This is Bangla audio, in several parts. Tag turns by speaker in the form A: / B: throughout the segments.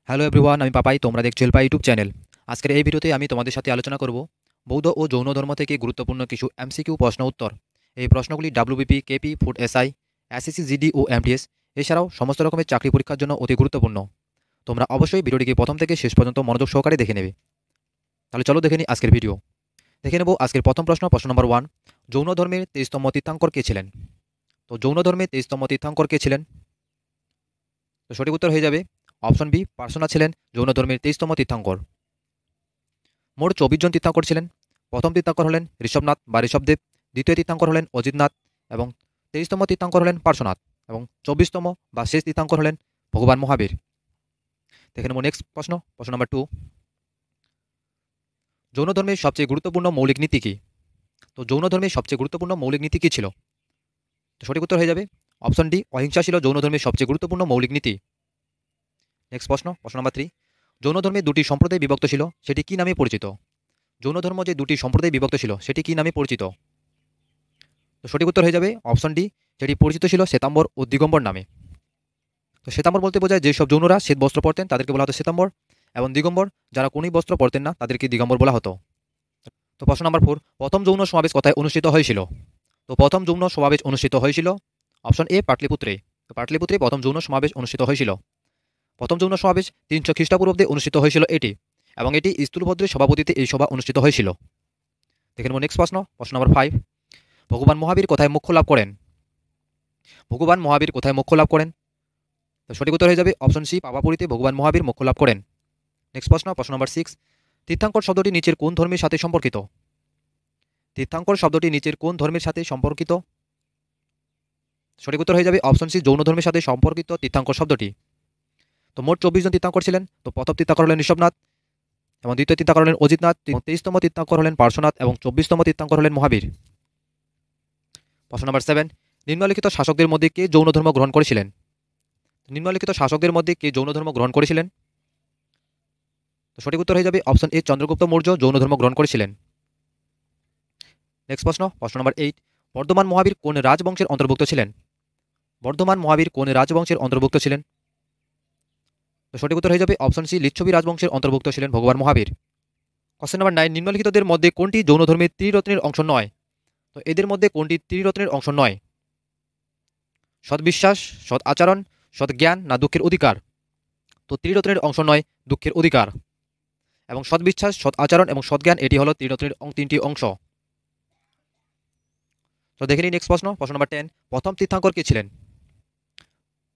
A: হ্যালো এভরিওয়ান, আমি পাপাই। তোমরা দেখছো হেলপাই ইউটিউব চ্যানেল। আজকের এই ভিডিওতে আমি তোমাদের সাথে আলোচনা করব বৌদ্ধ ও জৈন ধর্ম থেকে গুরুত্বপূর্ণ কিছু এমসিকিউ প্রশ্ন উত্তর। এই প্রশ্নগুলি WBP, KP, food SI, SSC GD ও এমটিএস এছাড়াও সমস্ত রকমের চাকরি পরীক্ষার জন্য অতি গুরুত্বপূর্ণ। তোমরা অবশ্যই ভিডিওটিকে প্রথম থেকে শেষ পর্যন্ত মনোযোগ সহকারে দেখে নেবে। তাহলে চলো দেখে নিই আজকের ভিডিও। দেখে নেব আজকের প্রথম প্রশ্ন নম্বর 1। জৈন ধর্মের 23তম তীর্থঙ্কর কে ছিলেন? তো জৈন ধর্মের 23তম তীর্থঙ্কর কে ছিলেন? তো সঠিক উত্তর হয়ে যাবে অপশন বি, পার্শ্বনাথ ছিলেন জৈন ধর্মের 23তম তীর্থঙ্কর। মোট 24 জন তীর্থঙ্কর ছিলেন। প্রথম তীর্থঙ্কর হলেন ঋষভনাথ বা ঋষভদেব, দ্বিতীয় তীর্থঙ্কর হলেন অজিতনাথ এবং 23তম তীর্থঙ্কর হলেন পার্শ্বনাথ এবং 24তম বা শেষ তীর্থঙ্কর হলেন ভগবান মহাবীর। দেখে নেব নেক্সট প্রশ্ন নাম্বার 2। জৈন ধর্মের সবচেয়ে গুরুত্বপূর্ণ মৌলিক নীতি কি? তো জৈন ধর্মের সবচেয়ে গুরুত্বপূর্ণ মৌলিক নীতি কি ছিল? তো সঠিক উত্তর হয়ে যাবে অপশন ডি, অহিংসা ছিল জৈন ধর্মের সবচেয়ে গুরুত্বপূর্ণ মৌলিক নীতি। নেক্সট প্রশ্ন নাম্বার 3। জৈন ধর্মে দুটি সম্প্রদায় বিভক্ত ছিল, সেটি কি নামে পরিচিত? জৈন ধর্ম যে দুটি সম্প্রদায় বিভক্ত ছিল সেটি কি নামে পরিচিত? তো সঠিক উত্তর হয়ে যাবে অপশন ডি, যেটি পরিচিত ছিল শ্বেতাম্বর ও দিগম্বর নামে। তো শ্বেতাম্বর বলতে বোঝায় যেসব জৈনরা শ্বেত বস্ত্র পরতেন তাদেরকে বলা হতো শ্বেতাম্বর, এবং দিগম্বর যারা কোনই বস্ত্র পরতেন না তাদেরকে দিগম্বর বলা হতো। তো প্রশ্ন নাম্বার 4। প্রথম যৌন সমাবেশ কোথায় অনুষ্ঠিত হয়েছিল? তো প্রথম যৌন সমাবেশ অনুষ্ঠিত হয়েছিল অপশন এ, পাটলিপুত্রে। তো পাটলিপুত্রে প্রথম যৌন সমাবেশ অনুষ্ঠিত হয়েছিল। প্রথম যৌন সমাবেশ 300 খ্রিস্টপূর্বাব্দে অনুষ্ঠিত হয়েছিল এটি, এবং এটি স্থূলভদ্রের সভাপতিতে এই সভা অনুষ্ঠিত হয়েছিল। দেখে নেব নেক্সট প্রশ্ন নাম্বার 5। ভগবান মহাবীর কোথায় মোক্ষ লাভ করেন? ভগবান মহাবীর কোথায় মোক্ষ লাভ করেন? তো সঠিক উত্তর হয়ে যাবে অপশন সি, পাপাপুরীতে ভগবান মহাবীর মোক্ষ লাভ করেন। নেক্সট প্রশ্ন নাম্বার 6। তীর্থাঙ্কর শব্দটি নিচের কোন ধর্মের সাথে সম্পর্কিত? তীর্থাঙ্কর শব্দটি নিচের কোন ধর্মের সাথে সম্পর্কিত? সঠিক উত্তর হয়ে যাবে অপশন সি, জৈন ধর্মের সাথে সম্পর্কিত তীর্থাঙ্কর শব্দটি। তো মোট 24 জন তীর্থাঙ্কর ছিলেন। তো প্রথম তীর্থাঙ্কর হলেন ঋষভনাথ, এবং দ্বিতীয় তীর্থাঙ্কর হলেন অজিতনাথ, 23তম তীর্থাঙ্কর হলেন পার্শ্বনাথ এবং 24তম তীর্থাঙ্কর হলেন মহাবীর। প্রশ্ন নাম্বার 7। নিম্নলিখিত শাসকদের মধ্যে কে জৈন ধর্ম গ্রহণ করেছিলেন? নিম্নলিখিত শাসকদের মধ্যে কে জৈন ধর্ম গ্রহণ করেছিলেন? তো সঠিক উত্তর হয়ে যাবে অপশন এ, চন্দ্রগুপ্ত মৌর্য জৈন ধর্ম গ্রহণ করেছিলেন। নেক্সট প্রশ্ন নাম্বার 8। বর্ধমান মহাবীর কোন রাজবংশের অন্তর্ভুক্ত ছিলেন? বর্ধমান মহাবীর কোন রাজবংশের অন্তর্ভুক্ত ছিলেন? তো সঠিক উত্তর হয়ে যাবে অপশন সি, লিচ্ছবি রাজবংশের অন্তর্ভুক্ত ছিলেন ভগবান মহাবীর। Question number 9। নিম্নলিখিতদের মধ্যে কোনটি জৈন ধর্মের ত্রিরত্নের অংশ নয়? তো এদের মধ্যে কোনটি ত্রিরত্নের অংশ নয়? সৎবিশ্বাস, সৎ আচরণ, সৎ জ্ঞান না দুঃখের অধিকার? তো ত্রিরত্নের অংশ নয় দুঃখের অধিকার, এবং সৎবিশ্বাস, সৎ আচরণ এবং সৎ জ্ঞান এটি হলো ত্রিরত্নের তিনটি অংশ। তো দেখে নিই নেক্সট প্রশ্ন নাম্বার 10। প্রথম তীর্থাঙ্কর কে ছিলেন?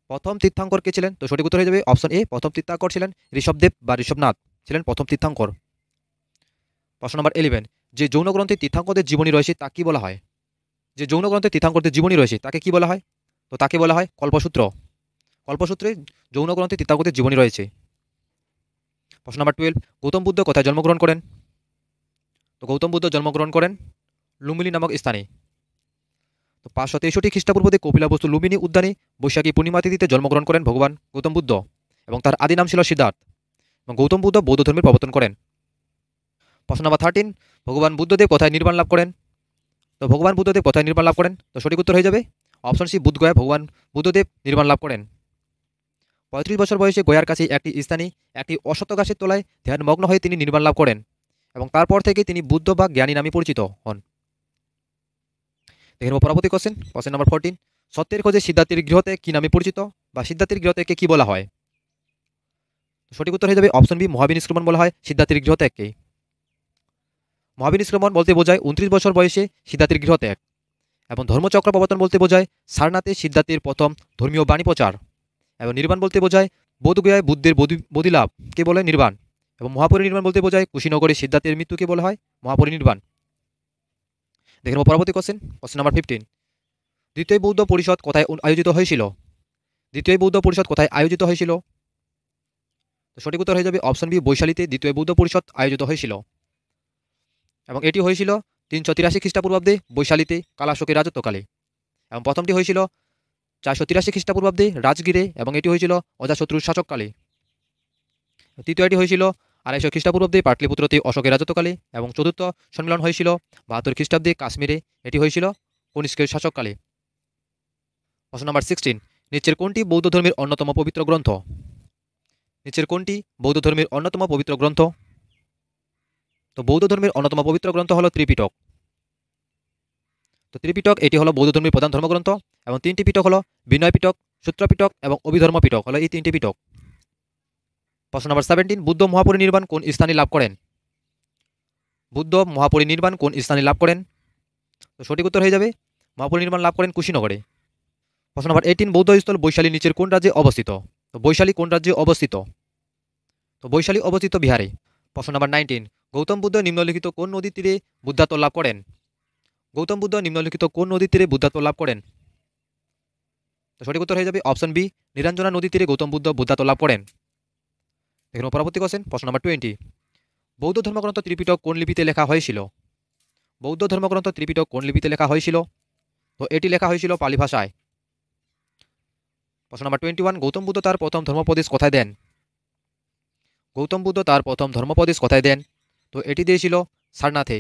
A: প্রথম তীর্থাঙ্কর কে ছিলেন? তো সঠিক উত্তর হয়ে যাবে অপশন এ, প্রথম তীর্থাঙ্কর ছিলেন ঋষভদেব বা ঋষভনাথ, ছিলেন প্রথম তীর্থাঙ্কর। প্রশ্ন নাম্বার 11। যে যৌন গ্রন্থে তীর্থাঙ্করদের জীবনী রয়েছে তা কি বলা হয়? যে যৌন গ্রন্থে তীর্থাঙ্করদের জীবনী রয়েছে তাকে কি বলা হয়? তো তাকে বলা হয় কল্পসূত্র। কল্পসূত্রে যৌন গ্রন্থে তীর্থাঙ্করদের জীবনী রয়েছে। প্রশ্ন নাম্বার 12। গৌতম বুদ্ধ কোথায় জন্মগ্রহণ করেন? তো গৌতম বুদ্ধ জন্মগ্রহণ করেন লুম্বিনী নামক স্থানে। তো 563 খ্রিস্টপূর্বাব্দে কপিলাবস্তু লুম্বিনী উদ্যানে বৈশাখী পূর্ণিমা তিথিতে জন্মগ্রহণ করেন ভগবান গৌতম বুদ্ধ, এবং তার আদি নাম ছিল সিদ্ধার্থ, এবং গৌতম বুদ্ধ বৌদ্ধ ধর্মের প্রবর্তন করেন। প্রশ্ন নাম্বার 13। ভগবান বুদ্ধদেব কোথায় নির্বাণ লাভ করেন? তো ভগবান বুদ্ধদেব কোথায় নির্বাণ লাভ করেন? তো সঠিক উত্তর হয়ে যাবে অপশন সি, বুদ্ধগয়া ভগবান বুদ্ধদেব নির্বাণ লাভ করেন। 35 বছর বয়সে গয়ার কাছে একটি স্থানে একটি অশ্বত্থ গাছের তলায় ধ্যানমগ্ন হয়ে তিনি নির্বাণ লাভ করেন, এবং তারপর থেকে তিনি বুদ্ধ বা জ্ঞানী নামে পরিচিত হন। দেখে নেব পরবর্তী কোশ্চেন নাম্বার 14। সত্যের খোঁজে সিদ্ধার্থের গৃহত্যাগ কি নামে পরিচিত, বা সিদ্ধার্থের গৃহত্যাগকে কি বলা হয়? সঠিক উত্তর হয়ে যাবে অপশন বি, মহাবিনিষ্ক্রমণ বলা হয় সিদ্ধার্থের গৃহত্যাগকে। মহাবিনিষ্ক্রমণ বলতে বোঝায় 29 বছর বয়সে সিদ্ধার্থের গৃহত্যাগ, এবং ধর্মচক্র প্রবর্তন বলতে বোঝায় সারনাথে সিদ্ধার্থের প্রথম ধর্মীয় বাণী প্রচার, এবং নির্বাণ বলতে বোঝায় বোধগয়ায় বুদ্ধের বোধিলাভকে বলে নির্বাণ, এবং মহাপরিনির্বাণ বলতে বোঝায় কুশীনগরে সিদ্ধার্থের মৃত্যুকে বলা হয় মহাপরিনির্বাণ। দেখে নেব পরবর্তী কোশ্চেন নাম্বার 15। দ্বিতীয় বৌদ্ধ পরিষদ কোথায় আয়োজিত হয়েছিল? দ্বিতীয় বৌদ্ধ পরিষদ কোথায় আয়োজিত হয়েছিল? তো সঠিক উত্তর হয়ে যাবে অপশন বি, বৈশালীতে দ্বিতীয় বৌদ্ধ পরিষদ আয়োজিত হয়েছিল, এবং এটি হয়েছিল 383 খ্রিস্টপূর্বাব্দে বৈশালীতে কালাশোকের রাজত্বকালে, এবং প্রথমটি হয়েছিল 483 খ্রিস্টপূর্বাব্দে রাজগিরে, এবং এটি হয়েছিল অজাশত্রুর শাসককালে। তৃতীয়টি হয়েছিল 250 খ্রিস্টপূর্বাব্দে পাটলিপুত্রতে অশোকের রাজত্বকালে, এবং চতুর্থ সম্মেলন হয়েছিল 72 খ্রিস্টাব্দে কাশ্মীরে, এটি হয়েছিল কনিষ্কের শাসককালে। প্রশ্ন নাম্বার 16। নিচের কোনটি বৌদ্ধ ধর্মের অন্যতম পবিত্র গ্রন্থ? নিচের কোনটি বৌদ্ধ ধর্মের অন্যতম পবিত্র গ্রন্থ? তো বৌদ্ধ ধর্মের অন্যতম পবিত্র গ্রন্থ হলো ত্রিপিটক। তো ত্রিপিটক এটি হলো বৌদ্ধ ধর্মের প্রধান ধর্মগ্রন্থ এবং তিনটি পিটক হলো বিনয় পিটক, সূত্র পিটক এবং অভিধর্ম পিটক হলো এই তিনটি পিটক। প্রশ্ন নম্বর 17, বুদ্ধ মহাপরিনির্বাণ কোন স্থানে লাভ করেন? বুদ্ধ মহাপরিনির্বাণ কোন স্থানে লাভ করেন? তো সঠিক উত্তর হয়ে যাবে মহাপরিনির্বাণ লাভ করেন কুশীনগরে। প্রশ্ন নম্বর 18, বৌদ্ধস্থল বৈশালী নিচের কোন রাজ্যে অবস্থিত? তো বৈশালী কোন রাজ্যে অবস্থিত? তো বৈশালী অবস্থিত বিহারে। প্রশ্ন নম্বর 19, গৌতম বুদ্ধ নিম্নলিখিত কোন নদীর তীরে বুদ্ধাত্ব লাভ করেন? গৌতম বুদ্ধ নিম্নলিখিত কোন নদীর তীরে বুদ্ধাত্ব লাভ করেন? তো সঠিক উত্তর হয়ে যাবে অপশন বি, নিরঞ্জনা নদীর তীরে গৌতম বুদ্ধ বুদ্ধাত্ব লাভ করেন। দেখুন পরবর্তী কোশ্চেন, প্রশ্ন নম্বর 20, বৌদ্ধ ধর্মগ্রন্থ ত্রিপিটক কোন লিপিতে লেখা হয়েছিল? বৌদ্ধ ধর্মগ্রন্থ ত্রিপিটক কোন লিপিতে লেখা হয়েছিল? তো এটি লেখা হয়েছিল পালি ভাষায়। প্রশ্ন নম্বর 21, গৌতম বুদ্ধ তার প্রথম ধর্মোপদেশ কোথায় দেন? গৌতম বুদ্ধ তার প্রথম ধর্মোপদেশ কোথায় দেন? তো এটি দিয়েছিল সারনাথে।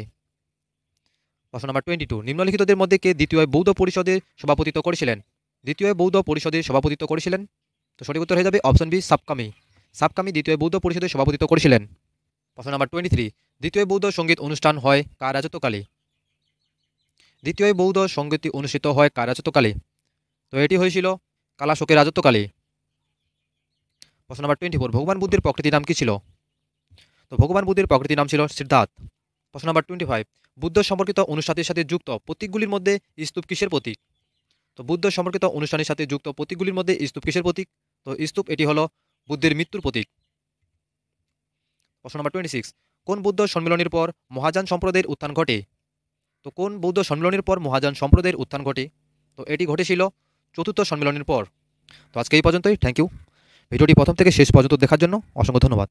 A: প্রশ্ন নম্বর 22, নিম্নলিখিতদের মধ্যে কে দ্বিতীয় বৌদ্ধ পরিষদের সভাপতিত্ব করেছিলেন? দ্বিতীয় বৌদ্ধ পরিষদের সভাপতিত্ব করেছিলেন? তো সঠিক উত্তর হয়ে যাবে অপশন বি, সাবকামি। সাবকামি দ্বিতীয় বৌদ্ধ পরিষদের সভাপতিত্ব করেছিলেন। প্রশ্ন নম্বর 23, দ্বিতীয় বৌদ্ধ সঙ্গীত অনুষ্ঠান হয় কার রাজত্বকালে? দ্বিতীয় বৌদ্ধ সঙ্গীতটি অনুষ্ঠিত হয় কার রাজত্বকালে? তো এটি হয়েছিল কালাশোকের রাজত্বকালে। প্রশ্ন নম্বর 24, ভগবান বুদ্ধের প্রকৃতির নাম কি ছিল? তো ভগবান বুদ্ধের প্রকৃতির নাম ছিল সিদ্ধার্থ। প্রশ্ন নম্বর 25, বুদ্ধ সম্পর্কিত অনুষ্ঠানের সাথে যুক্ত প্রতীকগুলির মধ্যে স্তূপ কিসের প্রতীক? তো বুদ্ধ সম্পর্কিত অনুষ্ঠানের সাথে যুক্ত প্রতীকগুলির মধ্যে স্তূপ কিসের প্রতীক? তো স্তূপ এটি হলো বুদ্ধের মৃত্যুর প্রতীক। প্রশ্ন নম্বর 26, কোন বৌদ্ধ সম্মেলনের পর মহাযান সম্প্রদায়ের উত্থান ঘটে? তো কোন বৌদ্ধ সম্মেলনের পর মহাযান সম্প্রদায়ের উত্থান ঘটে? তো এটি ঘটেছিল চতুর্থ সম্মেলনের পর। তো আজকে এই পর্যন্তই। Thank you. ভিডিওটি প্রথম থেকে শেষ পর্যন্ত দেখার জন্য অসংখ্য ধন্যবাদ।